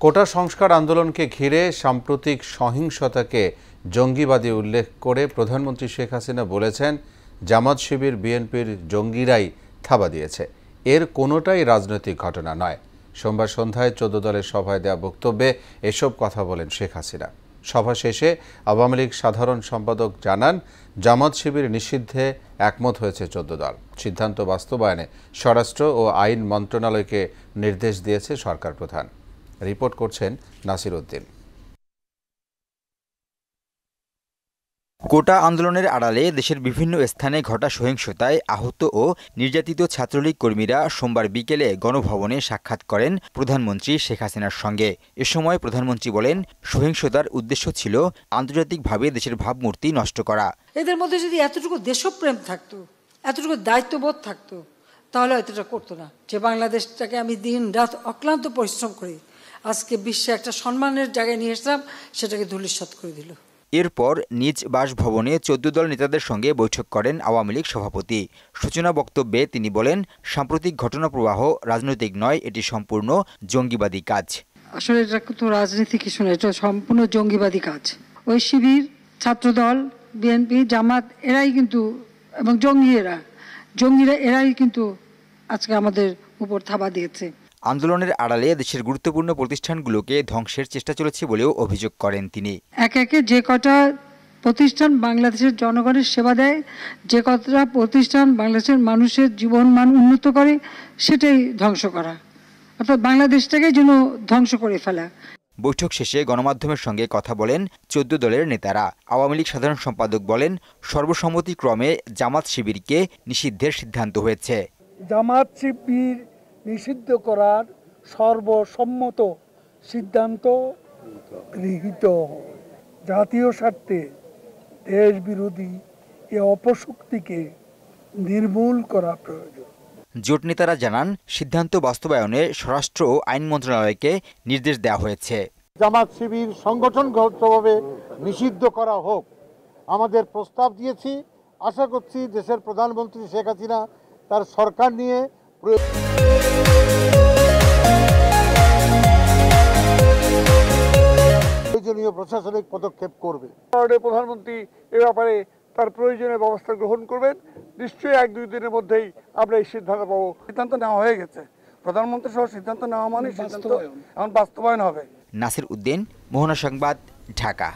কোটা সংস্কার আন্দোলনকে ঘিরে সাম্প্রতিক সহিংসতাকে জঙ্গিবাদী উল্লেখ করে প্রধানমন্ত্রী শেখ হাসিনা বলেছেন, জামাত শিবির বিএনপির জঙ্গিরাই থাবা দিয়েছে, এর কোনোটাই রাজনৈতিক ঘটনা নয়। সোমবার সন্ধ্যায় 14 দলের সভায় দেওয়া বক্তব্যে এসব কথা বলেন শেখ হাসিনা। সভা শেষে আওয়ামী লীগ সাধারণ সম্পাদক জানান, জামাত শিবির নিষিদ্ধে একমত হয়েছে 14 দল। সিদ্ধান্ত বাস্তবায়নে স্বরাষ্ট্র ও আইন মন্ত্রণালয়কে নির্দেশ দিয়েছে সরকার প্রধান। রিপোর্ট করছেন নাসির উদ্দিন। কোটা আন্দোলনের আড়ালে দেশের বিভিন্ন স্থানে ঘটা সহিংসতায় আহত ও নির্যাতিত ছাত্রলীগ কর্মীরা সোমবার বিকেলে গণভবনে সাক্ষাৎ করেন প্রধানমন্ত্রী শেখ হাসিনার সঙ্গে। এ সময় প্রধানমন্ত্রী বলেন, সহিংসতার উদ্দেশ্য ছিল আন্তর্জাতিকভাবে দেশের ভাবমূর্তি নষ্ট করা। এদের মধ্যে যদি এতটুকু দেশপ্রেম থাকতো, এতটুকু দায়িত্ববোধ থাকতো, তাহলে এতটা করতো না। যে বাংলাদেশটাকে আমি দিন রাত অক্লান্ত পরিশ্রম করি আজকে বিশ্বে একটা সম্মানের জায়গায় নিয়ে এসলাম, সেটাকে ধূলিসাৎ করে দিল। এরপর নিজ বাসভবনে 14 দল নেতাদের সঙ্গে বৈঠক করেন আওয়ামী লীগ সভাপতি। সূচনা বক্তব্যে তিনি বলেন, সাম্প্রতিক ঘটনা প্রবাহ রাজনৈতিক নয়, এটি সম্পূর্ণ জঙ্গিবাদী কাজ। আসলে এটা তো রাজনীতি কিছু না, এটা সম্পূর্ণ জঙ্গিবাদী কাজ। ওই শিবির, ছাত্রদল, বিএনপি, জামাত এরাই কিন্তু, এবং জঙ্গিরা এরাই কিন্তু আজকে আমাদের উপর থাবা দিয়েছে। আন্দোলনের আড়ালে দেশের গুরুত্বপূর্ণ প্রতিষ্ঠানগুলোকে ধ্বংসের চেষ্টা চলেছে বলেও অভিযোগ করেন তিনি। একে যে কটা প্রতিষ্ঠান বাংলাদেশের জনগণের সেবা দেয়, যে কটা প্রতিষ্ঠান বাংলাদেশের মানুষের জীবন মান উন্নত করে, সেটাই ধ্বংস করা, অর্থাৎ বাংলাদেশটাকে যেন ধ্বংস করে ফেলা। বৈঠক শেষে গণমাধ্যমের সঙ্গে কথা বলেন 14 দলের নেতারা। আওয়ামী লীগ সাধারণ সম্পাদক বলেন, সর্বসম্মতিক্রমে জামাত শিবিরকে নিষিদ্ধের সিদ্ধান্ত হয়েছে। জামাত শিবির নিষিদ্ধ করার সর্বসম্মত সিদ্ধান্ত গৃহীত। জাতীয় স্বার্থে দেশ বিরোধী এ অপশক্তিকে নির্মূল করা প্রয়োজন। জোট নেতারা জানান, সিদ্ধান্ত বাস্তবায়নে স্বরাষ্ট্র ও আইন মন্ত্রণালয়কে নির্দেশ দেওয়া হয়েছে। জামাত শিবির সংগঠনগতভাবে নিষিদ্ধ করা হোক, আমাদের প্রস্তাব দিয়েছি। আশা করছি দেশের প্রধানমন্ত্রী শেখ হাসিনা তার সরকার নিয়ে প্রয়োজনীয় প্রশাসনিক পদক্ষেপ করবে। প্রধানমন্ত্রী এ ব্যাপারে তার প্রয়োজনীয় ব্যবস্থা গ্রহণ করবেন। নিশ্চয়ই 1-2 দিনের মধ্যেই আমরা এই সিদ্ধান্ত পাবো। সিদ্ধান্ত নেওয়া হয়ে গেছে, প্রধানমন্ত্রী সহ সিদ্ধান্ত নেওয়া মানে সিদ্ধান্ত এখন বাস্তবায়ন হবে। নাসির উদ্দিন, মোহনা সংবাদ, ঢাকা।